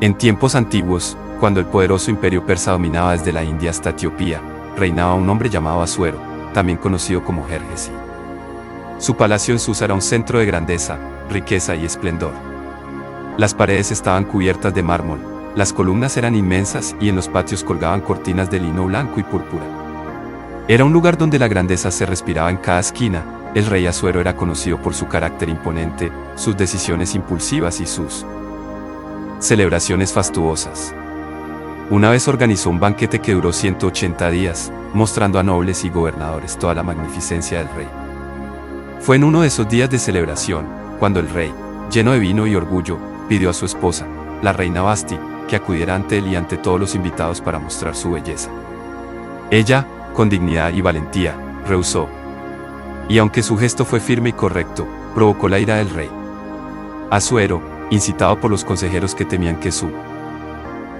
En tiempos antiguos, cuando el poderoso imperio persa dominaba desde la India hasta Etiopía, reinaba un hombre llamado Asuero, también conocido como Jerjes. Su palacio en Susa era un centro de grandeza, riqueza y esplendor. Las paredes estaban cubiertas de mármol, las columnas eran inmensas y en los patios colgaban cortinas de lino blanco y púrpura. Era un lugar donde la grandeza se respiraba en cada esquina. El rey Asuero era conocido por su carácter imponente, sus decisiones impulsivas y sus celebraciones fastuosas. Una vez organizó un banquete que duró 180 días, mostrando a nobles y gobernadores toda la magnificencia del rey. Fue en uno de esos días de celebración, cuando el rey, lleno de vino y orgullo, pidió a su esposa, la reina Basti, que acudiera ante él y ante todos los invitados para mostrar su belleza. Ella, con dignidad y valentía, rehusó. Y aunque su gesto fue firme y correcto, provocó la ira del rey. Asuero, incitado por los consejeros que temían que su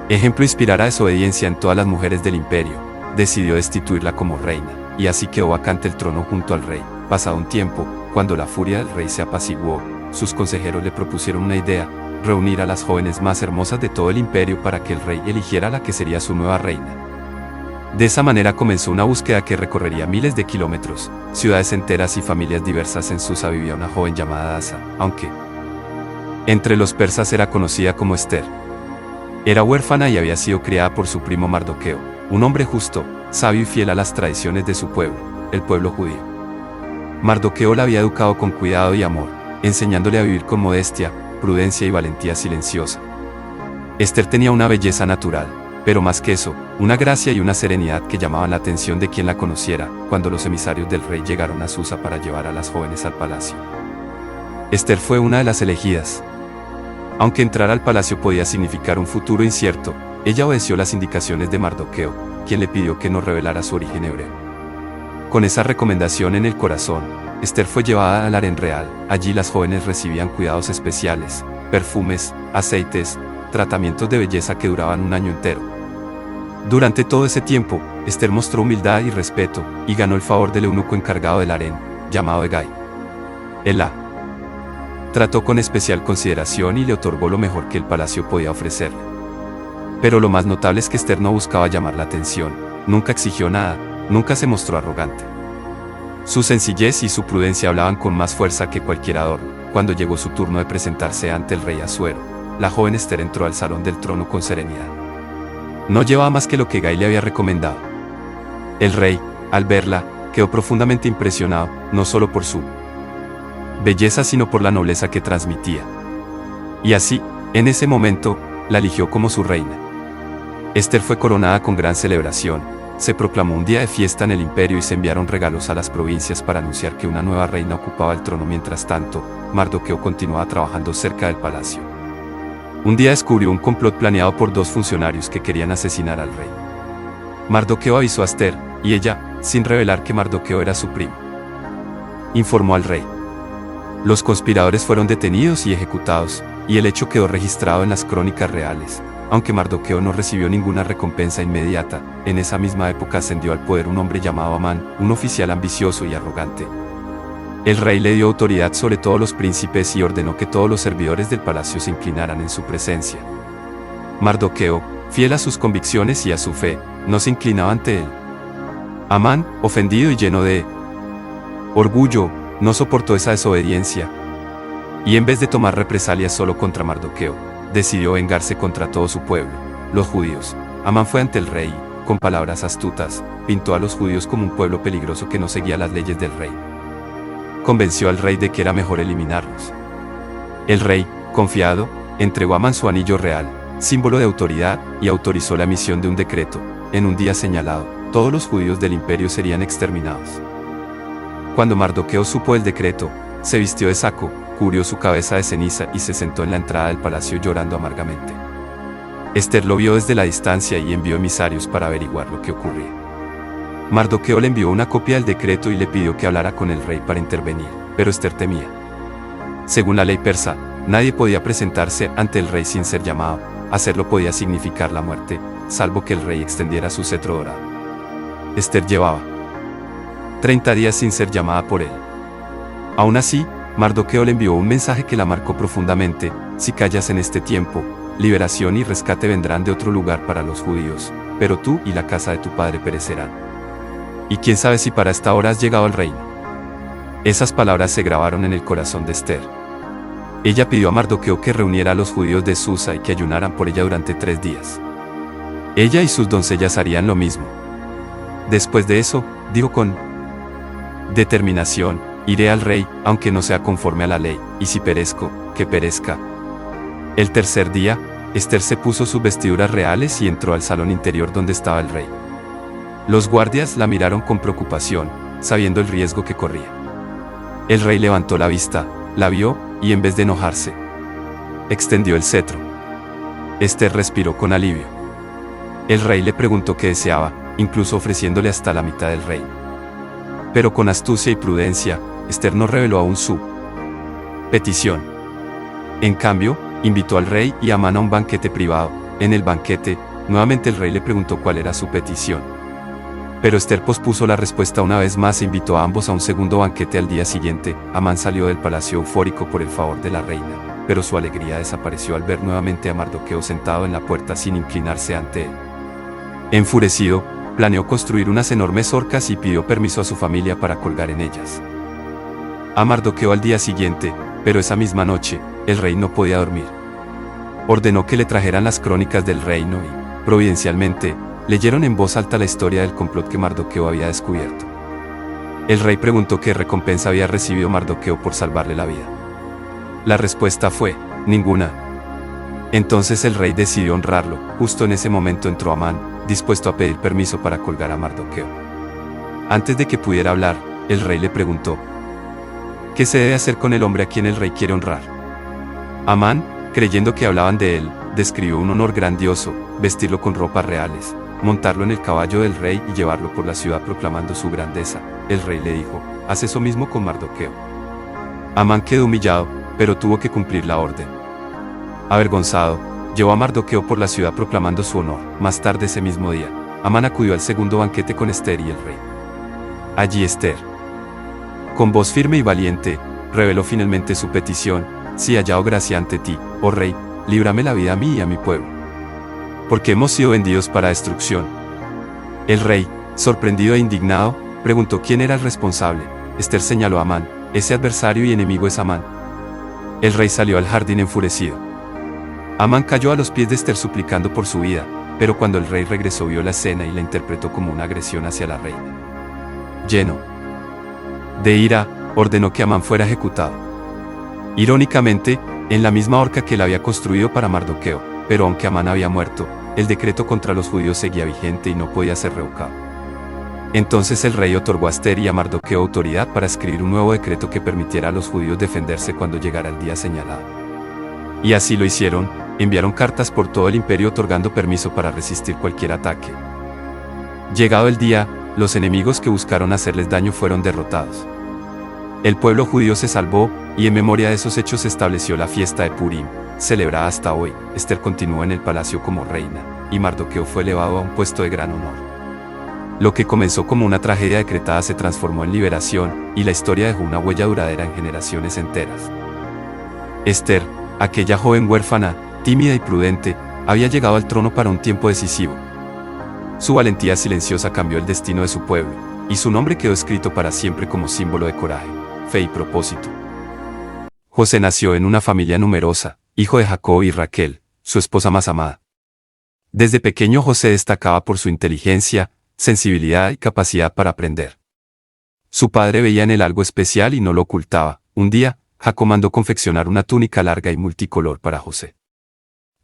ejemplo inspirara desobediencia en todas las mujeres del imperio, decidió destituirla como reina, y así quedó vacante el trono junto al rey. Pasado un tiempo, cuando la furia del rey se apaciguó, sus consejeros le propusieron una idea: reunir a las jóvenes más hermosas de todo el imperio para que el rey eligiera a la que sería su nueva reina. De esa manera comenzó una búsqueda que recorrería miles de kilómetros. Ciudades enteras y familias diversas. En Susa vivía una joven llamada Asa, aunque entre los persas era conocida como Esther. Era huérfana y había sido criada por su primo Mardoqueo, un hombre justo, sabio y fiel a las tradiciones de su pueblo, el pueblo judío. Mardoqueo la había educado con cuidado y amor, enseñándole a vivir con modestia, prudencia y valentía silenciosa. Esther tenía una belleza natural, pero más que eso, una gracia y una serenidad que llamaban la atención de quien la conociera. Cuando los emisarios del rey llegaron a Susa para llevar a las jóvenes al palacio, Esther fue una de las elegidas. Aunque entrar al palacio podía significar un futuro incierto, ella obedeció las indicaciones de Mardoqueo, quien le pidió que no revelara su origen hebreo. Con esa recomendación en el corazón, Esther fue llevada al harén real. Allí las jóvenes recibían cuidados especiales, perfumes, aceites, tratamientos de belleza que duraban un año entero. Durante todo ese tiempo, Esther mostró humildad y respeto, y ganó el favor del eunuco encargado del harén, llamado Hegai. Él la trató con especial consideración y le otorgó lo mejor que el palacio podía ofrecerle. Pero lo más notable es que Esther no buscaba llamar la atención, nunca exigió nada, nunca se mostró arrogante. Su sencillez y su prudencia hablaban con más fuerza que cualquier adorno. Cuando llegó su turno de presentarse ante el rey Asuero, la joven Esther entró al salón del trono con serenidad. No llevaba más que lo que Hegai le había recomendado. El rey, al verla, quedó profundamente impresionado, no solo por su belleza sino por la nobleza que transmitía. Y así, en ese momento, la eligió como su reina. Esther fue coronada con gran celebración, se proclamó un día de fiesta en el imperio y se enviaron regalos a las provincias para anunciar que una nueva reina ocupaba el trono. Mientras tanto, Mardoqueo continuaba trabajando cerca del palacio. Un día descubrió un complot planeado por dos funcionarios que querían asesinar al rey. Mardoqueo avisó a Esther, y ella, sin revelar que Mardoqueo era su primo, informó al rey. Los conspiradores fueron detenidos y ejecutados, y el hecho quedó registrado en las crónicas reales. Aunque Mardoqueo no recibió ninguna recompensa inmediata, en esa misma época ascendió al poder un hombre llamado Amán, un oficial ambicioso y arrogante. El rey le dio autoridad sobre todos los príncipes y ordenó que todos los servidores del palacio se inclinaran en su presencia. Mardoqueo, fiel a sus convicciones y a su fe, no se inclinaba ante él. Amán, ofendido y lleno de orgullo, no soportó esa desobediencia, y en vez de tomar represalias solo contra Mardoqueo, decidió vengarse contra todo su pueblo, los judíos. Amán fue ante el rey y, con palabras astutas, pintó a los judíos como un pueblo peligroso que no seguía las leyes del rey. Convenció al rey de que era mejor eliminarlos. El rey, confiado, entregó a Amán su anillo real, símbolo de autoridad, y autorizó la emisión de un decreto. En un día señalado, todos los judíos del imperio serían exterminados. Cuando Mardoqueo supo el decreto, se vistió de saco, cubrió su cabeza de ceniza y se sentó en la entrada del palacio llorando amargamente. Esther lo vio desde la distancia y envió emisarios para averiguar lo que ocurría. Mardoqueo le envió una copia del decreto y le pidió que hablara con el rey para intervenir, pero Esther temía. Según la ley persa, nadie podía presentarse ante el rey sin ser llamado. Hacerlo podía significar la muerte, salvo que el rey extendiera su cetro dorado. Esther llevaba 30 días sin ser llamada por él. Aún así, Mardoqueo le envió un mensaje que la marcó profundamente: si callas en este tiempo, liberación y rescate vendrán de otro lugar para los judíos, pero tú y la casa de tu padre perecerán. Y quién sabe si para esta hora has llegado al reino. Esas palabras se grabaron en el corazón de Ester. Ella pidió a Mardoqueo que reuniera a los judíos de Susa y que ayunaran por ella durante 3 días. Ella y sus doncellas harían lo mismo. Después de eso, dijo con determinación, iré al rey, aunque no sea conforme a la ley, y si perezco, que perezca. El tercer día, Ester se puso sus vestiduras reales y entró al salón interior donde estaba el rey. Los guardias la miraron con preocupación, sabiendo el riesgo que corría. El rey levantó la vista, la vio, y en vez de enojarse, extendió el cetro. Ester respiró con alivio. El rey le preguntó qué deseaba, incluso ofreciéndole hasta la mitad del reino. Pero con astucia y prudencia, Ester no reveló aún su petición. En cambio, invitó al rey y a Amán a un banquete privado. En el banquete, nuevamente el rey le preguntó cuál era su petición. Pero Ester pospuso la respuesta una vez más e invitó a ambos a un segundo banquete al día siguiente. Amán salió del palacio eufórico por el favor de la reina, pero su alegría desapareció al ver nuevamente a Mardoqueo sentado en la puerta sin inclinarse ante él. Enfurecido, planeó construir unas enormes horcas y pidió permiso a su familia para colgar en ellas. A Mardoqueo al día siguiente, pero esa misma noche, el rey no podía dormir. Ordenó que le trajeran las crónicas del reino y, providencialmente, leyeron en voz alta la historia del complot que Mardoqueo había descubierto. El rey preguntó qué recompensa había recibido Mardoqueo por salvarle la vida. La respuesta fue, ninguna. Entonces el rey decidió honrarlo. Justo en ese momento entró Amán, dispuesto a pedir permiso para colgar a Mardoqueo. Antes de que pudiera hablar, el rey le preguntó, ¿qué se debe hacer con el hombre a quien el rey quiere honrar? Amán, creyendo que hablaban de él, describió un honor grandioso: vestirlo con ropas reales, montarlo en el caballo del rey y llevarlo por la ciudad proclamando su grandeza. El rey le dijo, haz eso mismo con Mardoqueo. Amán quedó humillado, pero tuvo que cumplir la orden. Avergonzado, llevó a Mardoqueo por la ciudad proclamando su honor. Más tarde ese mismo día, Amán acudió al segundo banquete con Ester y el rey. Allí Ester, con voz firme y valiente, reveló finalmente su petición: si hallado gracia ante ti, oh rey, líbrame la vida a mí y a mi pueblo, porque hemos sido vendidos para destrucción. El rey, sorprendido e indignado, preguntó quién era el responsable. Ester señaló a Amán: ese adversario y enemigo es Amán. El rey salió al jardín enfurecido. Amán cayó a los pies de Ester suplicando por su vida, pero cuando el rey regresó vio la escena y la interpretó como una agresión hacia la reina. Lleno de ira, ordenó que Amán fuera ejecutado. Irónicamente, en la misma horca que él había construido para Mardoqueo, pero aunque Amán había muerto, el decreto contra los judíos seguía vigente y no podía ser revocado. Entonces el rey otorgó a Ester y a Mardoqueo autoridad para escribir un nuevo decreto que permitiera a los judíos defenderse cuando llegara el día señalado. Y así lo hicieron. Enviaron cartas por todo el imperio otorgando permiso para resistir cualquier ataque. Llegado el día, los enemigos que buscaron hacerles daño fueron derrotados. El pueblo judío se salvó, y en memoria de esos hechos se estableció la fiesta de Purim, celebrada hasta hoy. Ester continuó en el palacio como reina, y Mardoqueo fue elevado a un puesto de gran honor. Lo que comenzó como una tragedia decretada se transformó en liberación, y la historia dejó una huella duradera en generaciones enteras. Ester, aquella joven huérfana, tímida y prudente, había llegado al trono para un tiempo decisivo. Su valentía silenciosa cambió el destino de su pueblo, y su nombre quedó escrito para siempre como símbolo de coraje, fe y propósito. José nació en una familia numerosa, hijo de Jacob y Raquel, su esposa más amada. Desde pequeño José destacaba por su inteligencia, sensibilidad y capacidad para aprender. Su padre veía en él algo especial y no lo ocultaba. Un día, Jacob mandó confeccionar una túnica larga y multicolor para José.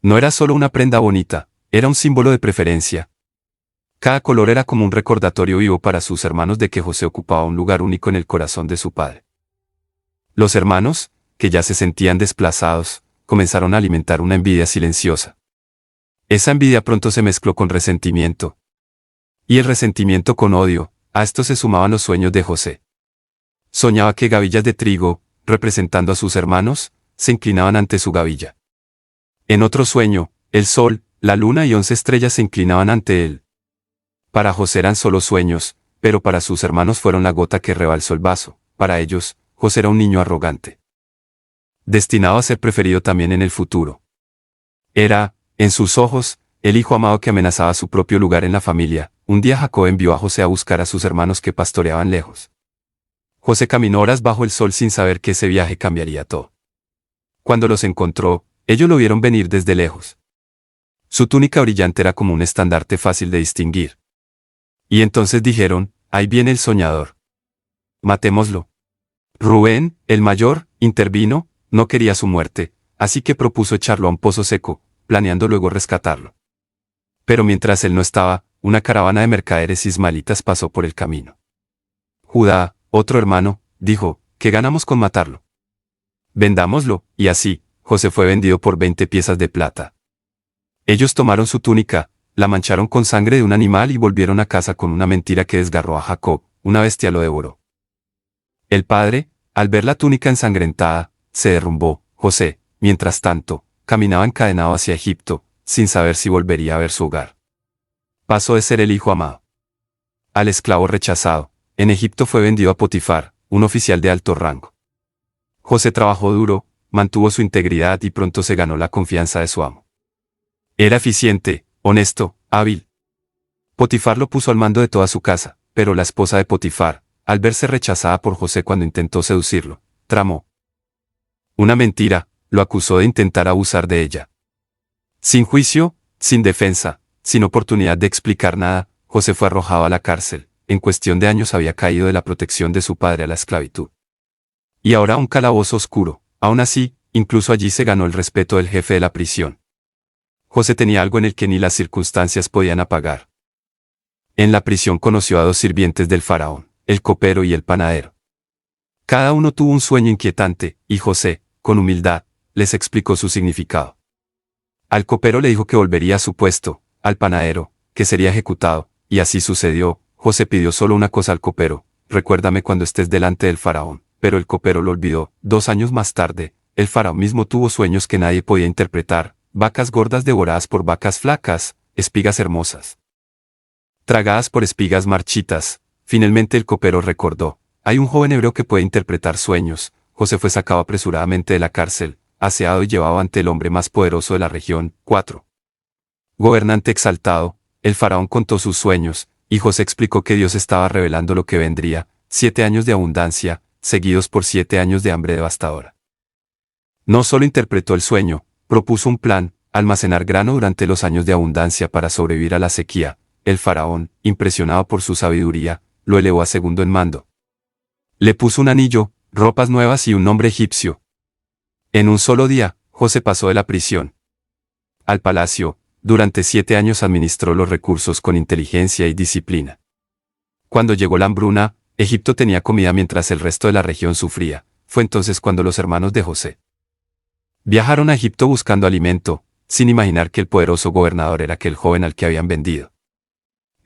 No era solo una prenda bonita, era un símbolo de preferencia. Cada color era como un recordatorio vivo para sus hermanos de que José ocupaba un lugar único en el corazón de su padre. Los hermanos, que ya se sentían desplazados, comenzaron a alimentar una envidia silenciosa. Esa envidia pronto se mezcló con resentimiento. Y el resentimiento con odio. A esto se sumaban los sueños de José. Soñaba que gavillas de trigo, representando a sus hermanos, se inclinaban ante su gavilla. En otro sueño, el sol, la luna y 11 estrellas se inclinaban ante él. Para José eran solo sueños, pero para sus hermanos fueron la gota que rebalsó el vaso. Para ellos, José era un niño arrogante, destinado a ser preferido también en el futuro. Era, en sus ojos, el hijo amado que amenazaba su propio lugar en la familia. Un día Jacob envió a José a buscar a sus hermanos que pastoreaban lejos. José caminó horas bajo el sol sin saber que ese viaje cambiaría todo. Cuando los encontró, ellos lo vieron venir desde lejos. Su túnica brillante era como un estandarte fácil de distinguir. Y entonces dijeron, ahí viene el soñador. Matémoslo. Rubén, el mayor, intervino, no quería su muerte, así que propuso echarlo a un pozo seco, planeando luego rescatarlo. Pero mientras él no estaba, una caravana de mercaderes ismaelitas pasó por el camino. Judá, otro hermano, dijo, ¿qué ganamos con matarlo? Vendámoslo, y así, José fue vendido por 20 piezas de plata. Ellos tomaron su túnica, la mancharon con sangre de un animal y volvieron a casa con una mentira que desgarró a Jacob, una bestia lo devoró. El padre, al ver la túnica ensangrentada, se derrumbó. José, mientras tanto, caminaba encadenado hacia Egipto, sin saber si volvería a ver su hogar. Pasó de ser el hijo amado al esclavo rechazado. En Egipto fue vendido a Potifar, un oficial de alto rango. José trabajó duro, mantuvo su integridad y pronto se ganó la confianza de su amo. Era eficiente, honesto, hábil. Potifar lo puso al mando de toda su casa, pero la esposa de Potifar, al verse rechazada por José cuando intentó seducirlo, tramó una mentira, lo acusó de intentar abusar de ella. Sin juicio, sin defensa, sin oportunidad de explicar nada, José fue arrojado a la cárcel. En cuestión de años había caído de la protección de su padre a la esclavitud. Y ahora un calabozo oscuro. Aún así, incluso allí se ganó el respeto del jefe de la prisión. José tenía algo en el que ni las circunstancias podían apagar. En la prisión conoció a 2 sirvientes del faraón, el copero y el panadero. Cada uno tuvo un sueño inquietante, y José, con humildad, les explicó su significado. Al copero le dijo que volvería a su puesto, al panadero, que sería ejecutado, y así sucedió. José pidió solo una cosa al copero, recuérdame cuando estés delante del faraón, pero el copero lo olvidó. 2 años más tarde, el faraón mismo tuvo sueños que nadie podía interpretar, vacas gordas devoradas por vacas flacas, espigas hermosas tragadas por espigas marchitas. Finalmente el copero recordó, hay un joven hebreo que puede interpretar sueños. José fue sacado apresuradamente de la cárcel, aseado y llevado ante el hombre más poderoso de la región. 4. Gobernante exaltado, el faraón contó sus sueños, y José explicó que Dios estaba revelando lo que vendría, 7 años de abundancia, seguidos por 7 años de hambre devastadora. No solo interpretó el sueño, propuso un plan, almacenar grano durante los años de abundancia para sobrevivir a la sequía. El faraón, impresionado por su sabiduría, lo elevó a segundo en mando. Le puso un anillo, ropas nuevas y un nombre egipcio. En un solo día, José pasó de la prisión al palacio. Durante 7 años administró los recursos con inteligencia y disciplina. Cuando llegó la hambruna, Egipto tenía comida mientras el resto de la región sufría. Fue entonces cuando los hermanos de José viajaron a Egipto buscando alimento, sin imaginar que el poderoso gobernador era aquel joven al que habían vendido.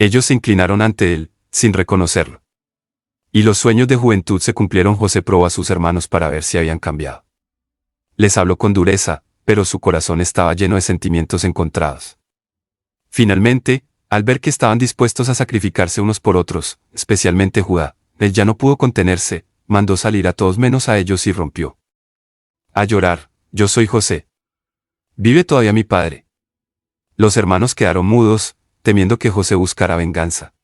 Ellos se inclinaron ante él, sin reconocerlo. Y los sueños de juventud se cumplieron. José probó a sus hermanos para ver si habían cambiado. Les habló con dureza, pero su corazón estaba lleno de sentimientos encontrados. Finalmente, al ver que estaban dispuestos a sacrificarse unos por otros, especialmente Judá, él ya no pudo contenerse, mandó salir a todos menos a ellos y rompió a llorar, yo soy José. ¿Vive todavía mi padre? Los hermanos quedaron mudos, temiendo que José buscara venganza.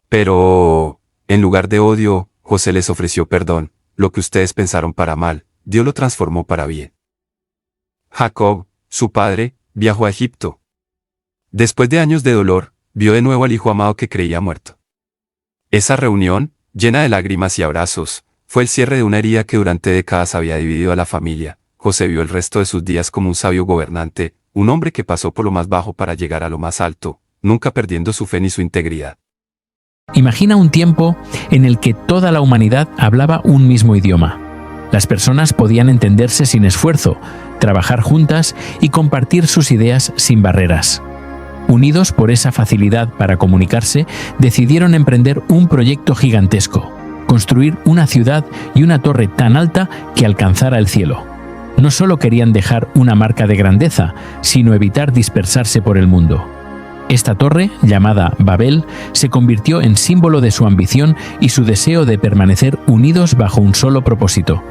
Pero, en lugar de odio, José les ofreció perdón. Lo que ustedes pensaron para mal, Dios lo transformó para bien. Jacob, su padre, viajó a Egipto. Después de años de dolor, vio de nuevo al hijo amado que creía muerto. Esa reunión, llena de lágrimas y abrazos, fue el cierre de una herida que durante décadas había dividido a la familia. José vio el resto de sus días como un sabio gobernante, un hombre que pasó por lo más bajo para llegar a lo más alto, nunca perdiendo su fe ni su integridad. Imagina un tiempo en el que toda la humanidad hablaba un mismo idioma. Las personas podían entenderse sin esfuerzo, trabajar juntas y compartir sus ideas sin barreras. Unidos por esa facilidad para comunicarse, decidieron emprender un proyecto gigantesco: construir una ciudad y una torre tan alta que alcanzara el cielo. No solo querían dejar una marca de grandeza, sino evitar dispersarse por el mundo. Esta torre, llamada Babel, se convirtió en símbolo de su ambición y su deseo de permanecer unidos bajo un solo propósito: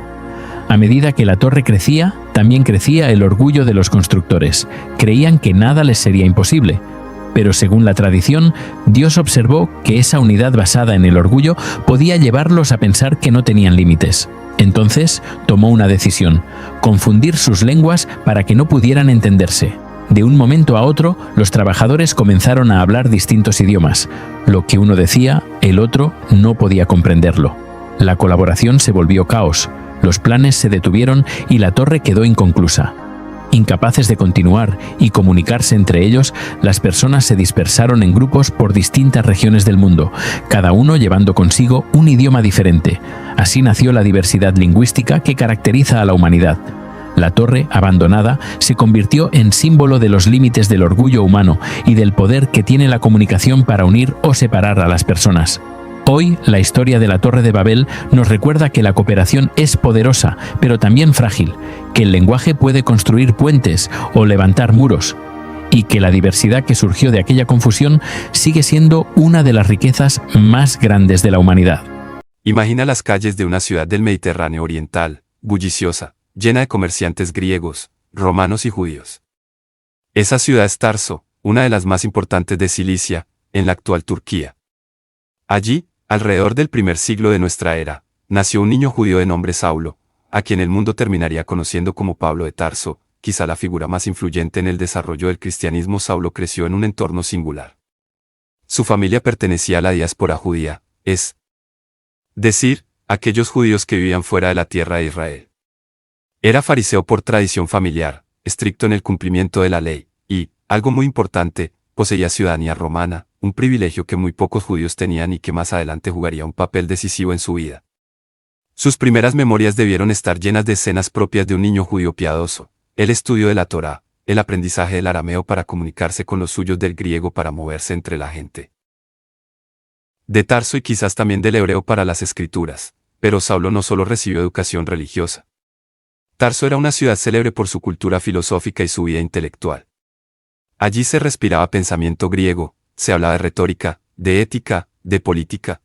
A medida que la torre crecía, también crecía el orgullo de los constructores. Creían que nada les sería imposible. Pero según la tradición, Dios observó que esa unidad basada en el orgullo podía llevarlos a pensar que no tenían límites. Entonces tomó una decisión: confundir sus lenguas para que no pudieran entenderse. De un momento a otro, los trabajadores comenzaron a hablar distintos idiomas. Lo que uno decía, el otro no podía comprenderlo. La colaboración se volvió caos. Los planes se detuvieron y la torre quedó inconclusa. Incapaces de continuar y comunicarse entre ellos, las personas se dispersaron en grupos por distintas regiones del mundo, cada uno llevando consigo un idioma diferente. Así nació la diversidad lingüística que caracteriza a la humanidad. La torre, abandonada, se convirtió en símbolo de los límites del orgullo humano y del poder que tiene la comunicación para unir o separar a las personas. Hoy, la historia de la Torre de Babel nos recuerda que la cooperación es poderosa, pero también frágil, que el lenguaje puede construir puentes o levantar muros, y que la diversidad que surgió de aquella confusión sigue siendo una de las riquezas más grandes de la humanidad. Imagina las calles de una ciudad del Mediterráneo oriental, bulliciosa, llena de comerciantes griegos, romanos y judíos. Esa ciudad es Tarso, una de las más importantes de Cilicia, en la actual Turquía. Allí, alrededor del primer siglo de nuestra era, nació un niño judío de nombre Saulo, a quien el mundo terminaría conociendo como Pablo de Tarso, quizá la figura más influyente en el desarrollo del cristianismo. Saulo creció en un entorno singular. Su familia pertenecía a la diáspora judía, es decir, aquellos judíos que vivían fuera de la tierra de Israel. Era fariseo por tradición familiar, estricto en el cumplimiento de la ley, y, algo muy importante, poseía ciudadanía romana, un privilegio que muy pocos judíos tenían y que más adelante jugaría un papel decisivo en su vida. Sus primeras memorias debieron estar llenas de escenas propias de un niño judío piadoso: el estudio de la Torá, el aprendizaje del arameo para comunicarse con los suyos, del griego para moverse entre la gente de Tarso y quizás también del hebreo para las escrituras. Pero Saulo no solo recibió educación religiosa. Tarso era una ciudad célebre por su cultura filosófica y su vida intelectual. Allí se respiraba pensamiento griego, se hablaba de retórica, de ética, de política.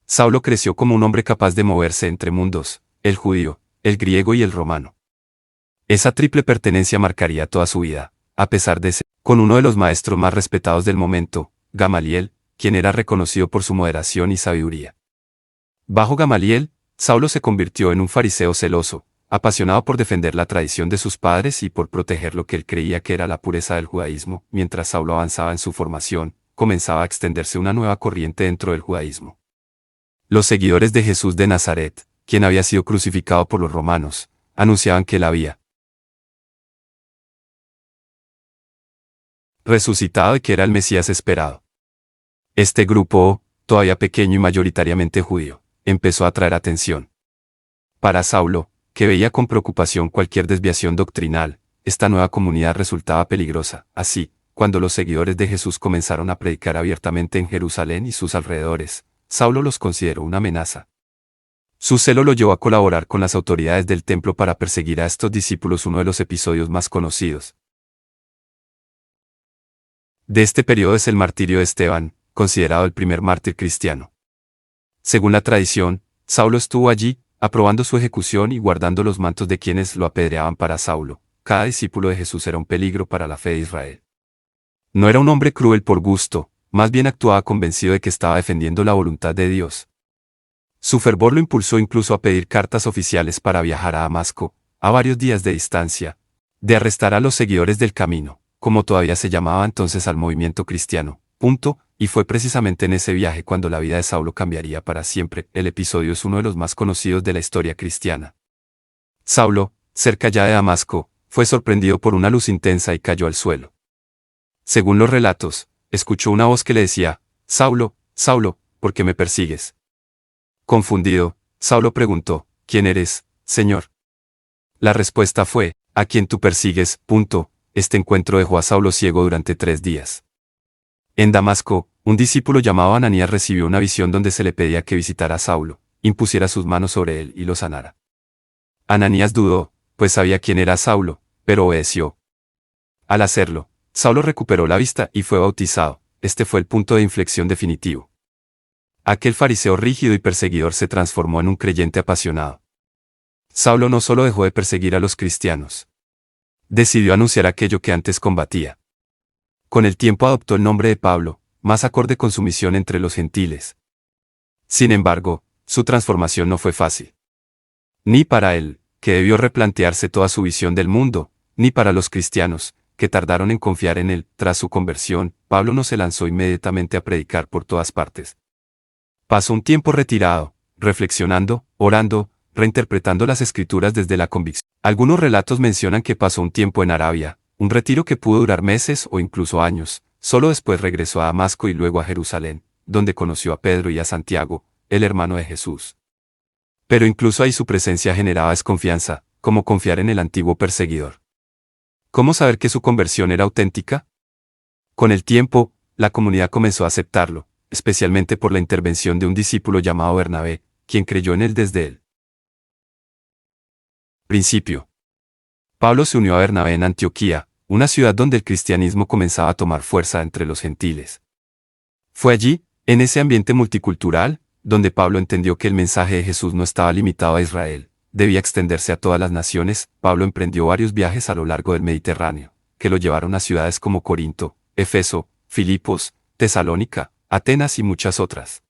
Saulo creció como un hombre capaz de moverse entre mundos, el judío, el griego y el romano. Esa triple pertenencia marcaría toda su vida, a pesar de ser con uno de los maestros más respetados del momento, Gamaliel, quien era reconocido por su moderación y sabiduría. Bajo Gamaliel, Saulo se convirtió en un fariseo celoso, apasionado por defender la tradición de sus padres y por proteger lo que él creía que era la pureza del judaísmo. Mientras Saulo avanzaba en su formación, comenzaba a extenderse una nueva corriente dentro del judaísmo. Los seguidores de Jesús de Nazaret, quien había sido crucificado por los romanos, anunciaban que él había resucitado y que era el Mesías esperado. Este grupo, todavía pequeño y mayoritariamente judío, empezó a atraer atención. Para Saulo, que veía con preocupación cualquier desviación doctrinal, esta nueva comunidad resultaba peligrosa. Así, cuando los seguidores de Jesús comenzaron a predicar abiertamente en Jerusalén y sus alrededores, Saulo los consideró una amenaza. Su celo lo llevó a colaborar con las autoridades del templo para perseguir a estos discípulos. Uno de los episodios más conocidos de este periodo es el martirio de Esteban, considerado el primer mártir cristiano. Según la tradición, Saulo estuvo allí, aprobando su ejecución y guardando los mantos de quienes lo apedreaban. Para Saulo, cada discípulo de Jesús era un peligro para la fe de Israel. No era un hombre cruel por gusto, más bien actuaba convencido de que estaba defendiendo la voluntad de Dios. Su fervor lo impulsó incluso a pedir cartas oficiales para viajar a Damasco, a varios días de distancia, de arrestar a los seguidores del camino, como todavía se llamaba entonces al movimiento cristiano. Y fue precisamente en ese viaje cuando la vida de Saulo cambiaría para siempre. El episodio es uno de los más conocidos de la historia cristiana. Saulo, cerca ya de Damasco, fue sorprendido por una luz intensa y cayó al suelo. Según los relatos, escuchó una voz que le decía: Saulo, Saulo, ¿por qué me persigues? Confundido, Saulo preguntó: ¿Quién eres, Señor? La respuesta fue: ¿a quién tú persigues? Este encuentro dejó a Saulo ciego durante 3 días. En Damasco, un discípulo llamado Ananías recibió una visión donde se le pedía que visitara a Saulo, impusiera sus manos sobre él y lo sanara. Ananías dudó, pues sabía quién era Saulo, pero obedeció. Al hacerlo, Saulo recuperó la vista y fue bautizado. Este fue el punto de inflexión definitivo. Aquel fariseo rígido y perseguidor se transformó en un creyente apasionado. Saulo no solo dejó de perseguir a los cristianos. Decidió anunciar aquello que antes combatía. Con el tiempo adoptó el nombre de Pablo, más acorde con su misión entre los gentiles. Sin embargo, su transformación no fue fácil. Ni para él, que debió replantearse toda su visión del mundo, ni para los cristianos, que tardaron en confiar en él. Tras su conversión, Pablo no se lanzó inmediatamente a predicar por todas partes. Pasó un tiempo retirado, reflexionando, orando, reinterpretando las escrituras desde la convicción. Algunos relatos mencionan que pasó un tiempo en Arabia, un retiro que pudo durar meses o incluso años. Solo después regresó a Damasco y luego a Jerusalén, donde conoció a Pedro y a Santiago, el hermano de Jesús. Pero incluso ahí su presencia generaba desconfianza, como confiar en el antiguo perseguidor. ¿Cómo saber que su conversión era auténtica? Con el tiempo, la comunidad comenzó a aceptarlo, especialmente por la intervención de un discípulo llamado Bernabé, quien creyó en él desde el principio. Pablo se unió a Bernabé en Antioquía, una ciudad donde el cristianismo comenzaba a tomar fuerza entre los gentiles. Fue allí, en ese ambiente multicultural, donde Pablo entendió que el mensaje de Jesús no estaba limitado a Israel, debía extenderse a todas las naciones. Pablo emprendió varios viajes a lo largo del Mediterráneo, que lo llevaron a ciudades como Corinto, Éfeso, Filipos, Tesalónica, Atenas y muchas otras.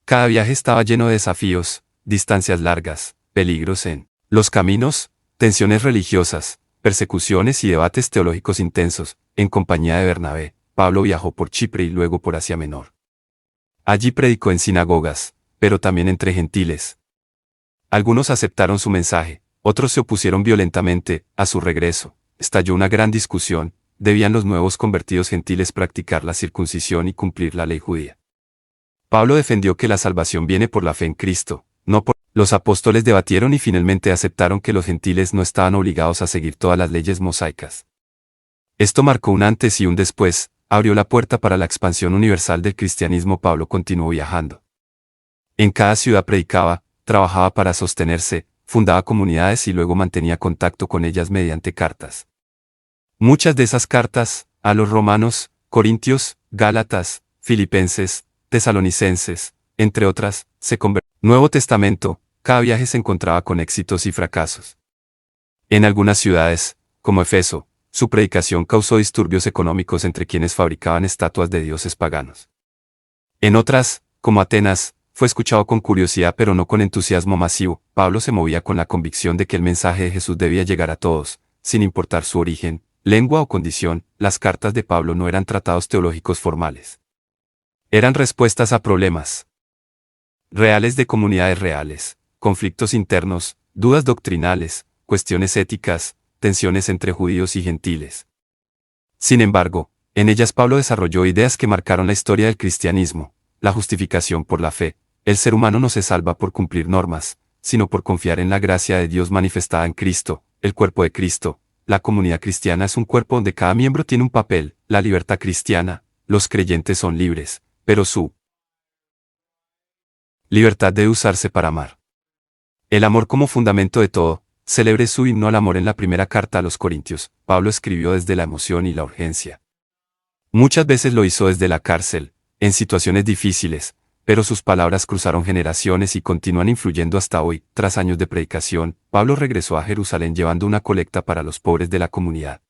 Cada viaje estaba lleno de desafíos, distancias largas, peligros en los caminos, tensiones religiosas, persecuciones y debates teológicos intensos. En compañía de Bernabé, Pablo viajó por Chipre y luego por Asia Menor. Allí predicó en sinagogas, pero también entre gentiles. Algunos aceptaron su mensaje, otros se opusieron violentamente. A su regreso, estalló una gran discusión: ¿debían los nuevos convertidos gentiles practicar la circuncisión y cumplir la ley judía? Pablo defendió que la salvación viene por la fe en Cristo, no por... Los apóstoles debatieron y finalmente aceptaron que los gentiles no estaban obligados a seguir todas las leyes mosaicas. Esto marcó un antes y un después, abrió la puerta para la expansión universal del cristianismo. Pablo continuó viajando. En cada ciudad predicaba, trabajaba para sostenerse, fundaba comunidades y luego mantenía contacto con ellas mediante cartas. Muchas de esas cartas, a los romanos, corintios, gálatas, filipenses, tesalonicenses, entre otras, se convirtieron. Nuevo Testamento, cada viaje se encontraba con éxitos y fracasos. En algunas ciudades, como Éfeso, su predicación causó disturbios económicos entre quienes fabricaban estatuas de dioses paganos. En otras, como Atenas, fue escuchado con curiosidad pero no con entusiasmo masivo. Pablo se movía con la convicción de que el mensaje de Jesús debía llegar a todos, sin importar su origen, lengua o condición. Las cartas de Pablo no eran tratados teológicos formales. Eran respuestas a problemas reales de comunidades reales, conflictos internos, dudas doctrinales, cuestiones éticas, tensiones entre judíos y gentiles. Sin embargo, en ellas Pablo desarrolló ideas que marcaron la historia del cristianismo: la justificación por la fe. El ser humano no se salva por cumplir normas, sino por confiar en la gracia de Dios manifestada en Cristo, el cuerpo de Cristo. La comunidad cristiana es un cuerpo donde cada miembro tiene un papel. La libertad cristiana: los creyentes son libres, pero su libertad debe usarse para amar. El amor como fundamento de todo. Celebre su himno al amor en la primera carta a los Corintios. Pablo escribió desde la emoción y la urgencia. Muchas veces lo hizo desde la cárcel, en situaciones difíciles, pero sus palabras cruzaron generaciones y continúan influyendo hasta hoy. Tras años de predicación, Pablo regresó a Jerusalén llevando una colecta para los pobres de la comunidad.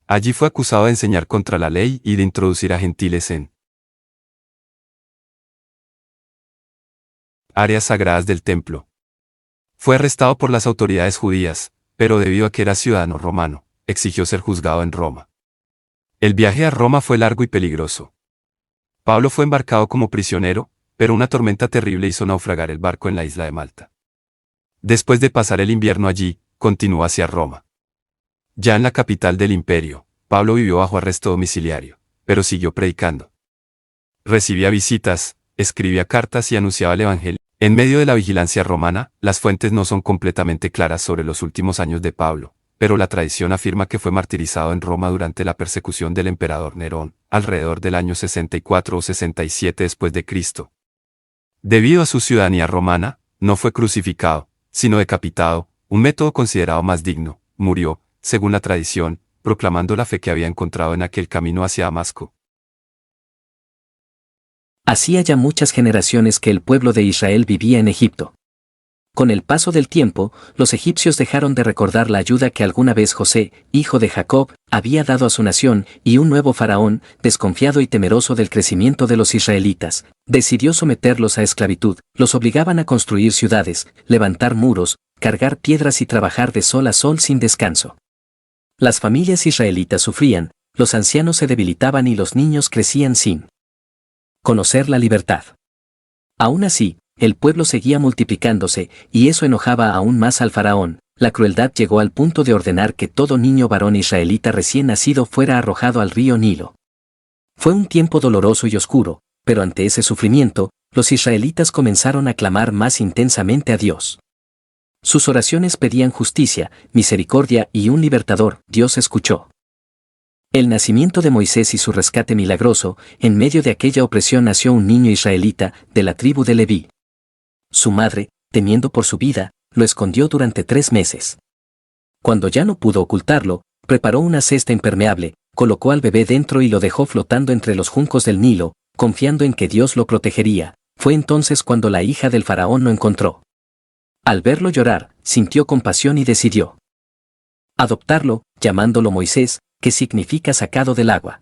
Allí fue acusado de enseñar contra la ley y de introducir a gentiles en áreas sagradas del templo. Fue arrestado por las autoridades judías, pero debido a que era ciudadano romano, exigió ser juzgado en Roma. El viaje a Roma fue largo y peligroso. Pablo fue embarcado como prisionero, pero una tormenta terrible hizo naufragar el barco en la isla de Malta. Después de pasar el invierno allí, continuó hacia Roma. Ya en la capital del imperio, Pablo vivió bajo arresto domiciliario, pero siguió predicando. Recibía visitas, escribía cartas y anunciaba el evangelio. En medio de la vigilancia romana, las fuentes no son completamente claras sobre los últimos años de Pablo, pero la tradición afirma que fue martirizado en Roma durante la persecución del emperador Nerón, alrededor del año 64 o 67 después de Cristo. Debido a su ciudadanía romana, no fue crucificado, sino decapitado, un método considerado más digno. Murió, según la tradición, proclamando la fe que había encontrado en aquel camino hacia Damasco. Hacía ya muchas generaciones que el pueblo de Israel vivía en Egipto. Con el paso del tiempo, los egipcios dejaron de recordar la ayuda que alguna vez José, hijo de Jacob, había dado a su nación, y un nuevo faraón, desconfiado y temeroso del crecimiento de los israelitas, decidió someterlos a esclavitud. Los obligaban a construir ciudades, levantar muros, cargar piedras y trabajar de sol a sol sin descanso. Las familias israelitas sufrían, los ancianos se debilitaban y los niños crecían sin conocer la libertad. Aún así, el pueblo seguía multiplicándose, y eso enojaba aún más al faraón. La crueldad llegó al punto de ordenar que todo niño varón israelita recién nacido fuera arrojado al río Nilo. Fue un tiempo doloroso y oscuro, pero ante ese sufrimiento, los israelitas comenzaron a clamar más intensamente a Dios. Sus oraciones pedían justicia, misericordia y un libertador. Dios escuchó el nacimiento de Moisés y su rescate milagroso. En medio de aquella opresión nació un niño israelita, de la tribu de Leví. Su madre, temiendo por su vida, lo escondió durante 3 meses. Cuando ya no pudo ocultarlo, preparó una cesta impermeable, colocó al bebé dentro y lo dejó flotando entre los juncos del Nilo, confiando en que Dios lo protegería. Fue entonces cuando la hija del faraón lo encontró. Al verlo llorar, sintió compasión y decidió adoptarlo, llamándolo Moisés, que significa sacado del agua.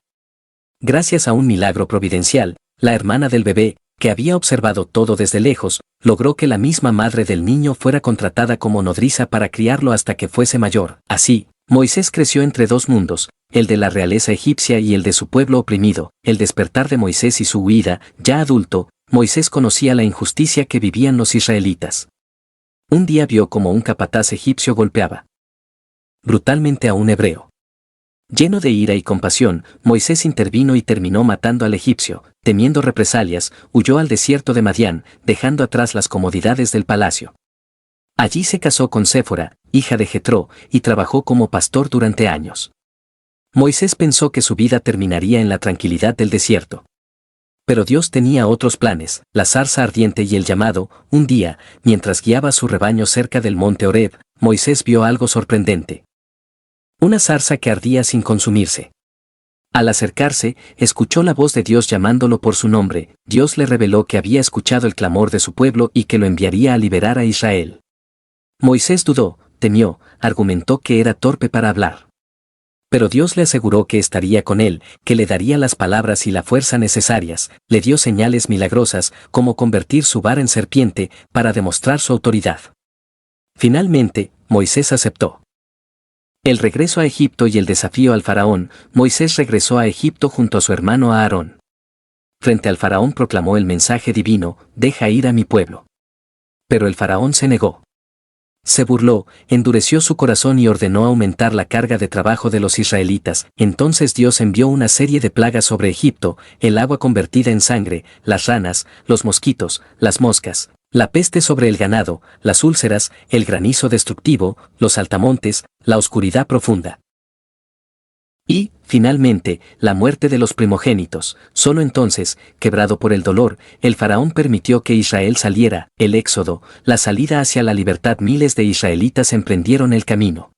Gracias a un milagro providencial, la hermana del bebé, que había observado todo desde lejos, logró que la misma madre del niño fuera contratada como nodriza para criarlo hasta que fuese mayor. Así, Moisés creció entre 2 mundos, el de la realeza egipcia y el de su pueblo oprimido. El despertar de Moisés y su huida, ya adulto, Moisés conocía la injusticia que vivían los israelitas. Un día vio como un capataz egipcio golpeaba brutalmente a un hebreo. Lleno de ira y compasión, Moisés intervino y terminó matando al egipcio. Temiendo represalias, huyó al desierto de Madián, dejando atrás las comodidades del palacio. Allí se casó con Séfora, hija de Jetro, y trabajó como pastor durante años. Moisés pensó que su vida terminaría en la tranquilidad del desierto. Pero Dios tenía otros planes. La zarza ardiente y el llamado. Un día, mientras guiaba su rebaño cerca del monte Horeb, Moisés vio algo sorprendente. Una zarza que ardía sin consumirse. Al acercarse, escuchó la voz de Dios llamándolo por su nombre. Dios le reveló que había escuchado el clamor de su pueblo y que lo enviaría a liberar a Israel. Moisés dudó, temió, argumentó que era torpe para hablar. Pero Dios le aseguró que estaría con él, que le daría las palabras y la fuerza necesarias. Le dio señales milagrosas, como convertir su vara en serpiente, para demostrar su autoridad. Finalmente, Moisés aceptó el regreso a Egipto y el desafío al faraón. Moisés regresó a Egipto junto a su hermano Aarón. Frente al faraón proclamó el mensaje divino: deja ir a mi pueblo. Pero el faraón se negó. Se burló, endureció su corazón y ordenó aumentar la carga de trabajo de los israelitas. Entonces Dios envió una serie de plagas sobre Egipto: el agua convertida en sangre, las ranas, los mosquitos, las moscas, la peste sobre el ganado, las úlceras, el granizo destructivo, los saltamontes, la oscuridad profunda. Y, finalmente, la muerte de los primogénitos. Solo entonces, quebrado por el dolor, el faraón permitió que Israel saliera. El éxodo, la salida hacia la libertad. Miles de israelitas emprendieron el camino.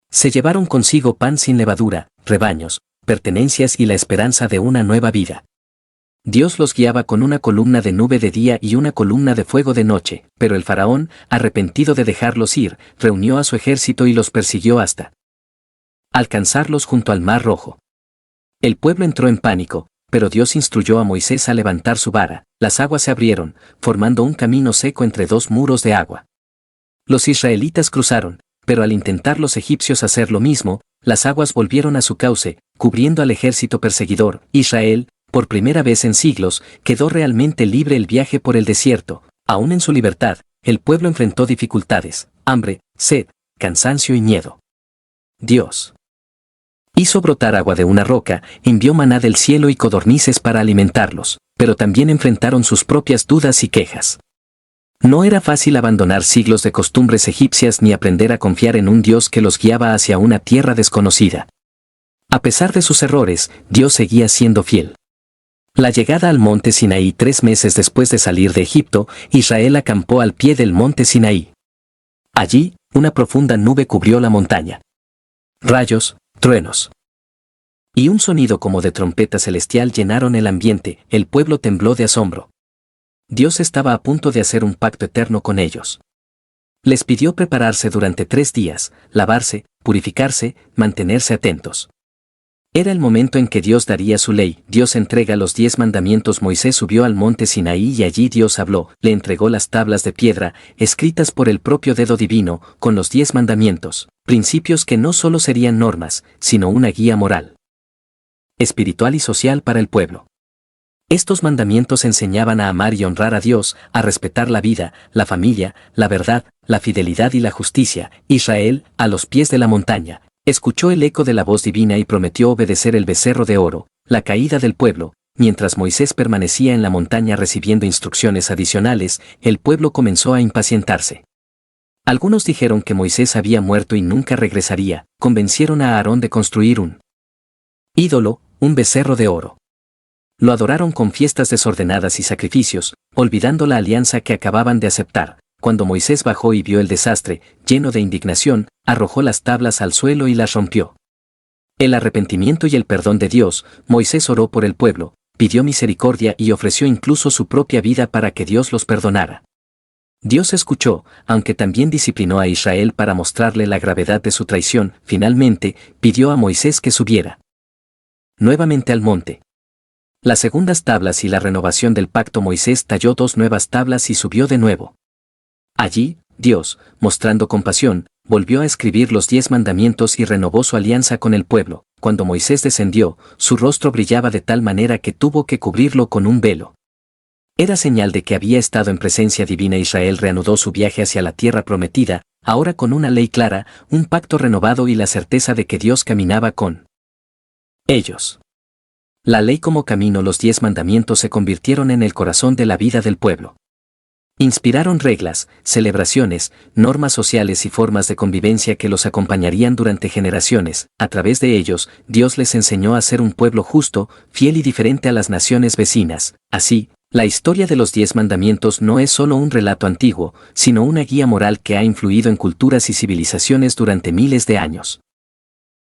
Se llevaron consigo pan sin levadura, rebaños, pertenencias y la esperanza de una nueva vida. Dios los guiaba con una columna de nube de día y una columna de fuego de noche, pero el faraón, arrepentido de dejarlos ir, reunió a su ejército y los persiguió hasta alcanzarlos junto al Mar Rojo. El pueblo entró en pánico, pero Dios instruyó a Moisés a levantar su vara. Las aguas se abrieron, formando un camino seco entre 2 muros de agua. Los israelitas cruzaron, pero al intentar los egipcios hacer lo mismo, las aguas volvieron a su cauce, cubriendo al ejército perseguidor. Israel, por primera vez en siglos, quedó realmente libre. El viaje por el desierto. Aún en su libertad, el pueblo enfrentó dificultades, hambre, sed, cansancio y miedo. Dios hizo brotar agua de una roca, envió maná del cielo y codornices para alimentarlos, pero también enfrentaron sus propias dudas y quejas. No era fácil abandonar siglos de costumbres egipcias ni aprender a confiar en un Dios que los guiaba hacia una tierra desconocida. A pesar de sus errores, Dios seguía siendo fiel. La llegada al monte Sinaí. 3 meses después de salir de Egipto, Israel acampó al pie del monte Sinaí. Allí, una profunda nube cubrió la montaña. Rayos, truenos y un sonido como de trompeta celestial llenaron el ambiente. El pueblo tembló de asombro. Dios estaba a punto de hacer un pacto eterno con ellos. Les pidió prepararse durante 3 días, lavarse, purificarse, mantenerse atentos. Era el momento en que Dios daría su ley. Dios entrega los 10 mandamientos. Moisés subió al monte Sinaí y allí Dios habló, le entregó las tablas de piedra, escritas por el propio dedo divino, con los 10 mandamientos, principios que no solo serían normas, sino una guía moral, espiritual y social para el pueblo. Estos mandamientos enseñaban a amar y honrar a Dios, a respetar la vida, la familia, la verdad, la fidelidad y la justicia. Israel, a los pies de la montaña, escuchó el eco de la voz divina y prometió obedecer el becerro de oro. La caída del pueblo. Mientras Moisés permanecía en la montaña recibiendo instrucciones adicionales, el pueblo comenzó a impacientarse. Algunos dijeron que Moisés había muerto y nunca regresaría. Convencieron a Aarón de construir un ídolo, un becerro de oro. Lo adoraron con fiestas desordenadas y sacrificios, olvidando la alianza que acababan de aceptar. Cuando Moisés bajó y vio el desastre, lleno de indignación, arrojó las tablas al suelo y las rompió. El arrepentimiento y el perdón de Dios. Moisés oró por el pueblo, pidió misericordia y ofreció incluso su propia vida para que Dios los perdonara. Dios escuchó, aunque también disciplinó a Israel para mostrarle la gravedad de su traición. Finalmente, pidió a Moisés que subiera nuevamente al monte. Las segundas tablas y la renovación del pacto. Moisés talló 2 nuevas tablas y subió de nuevo. Allí, Dios, mostrando compasión, volvió a escribir los 10 mandamientos y renovó su alianza con el pueblo. Cuando Moisés descendió, su rostro brillaba de tal manera que tuvo que cubrirlo con un velo. Era señal de que había estado en presencia divina. Israel reanudó su viaje hacia la tierra prometida, ahora con una ley clara, un pacto renovado y la certeza de que Dios caminaba con ellos. La ley como camino. Los 10 mandamientos se convirtieron en el corazón de la vida del pueblo. Inspiraron reglas, celebraciones, normas sociales y formas de convivencia que los acompañarían durante generaciones. A través de ellos, Dios les enseñó a ser un pueblo justo, fiel y diferente a las naciones vecinas. Así, la historia de los 10 mandamientos no es solo un relato antiguo, sino una guía moral que ha influido en culturas y civilizaciones durante miles de años.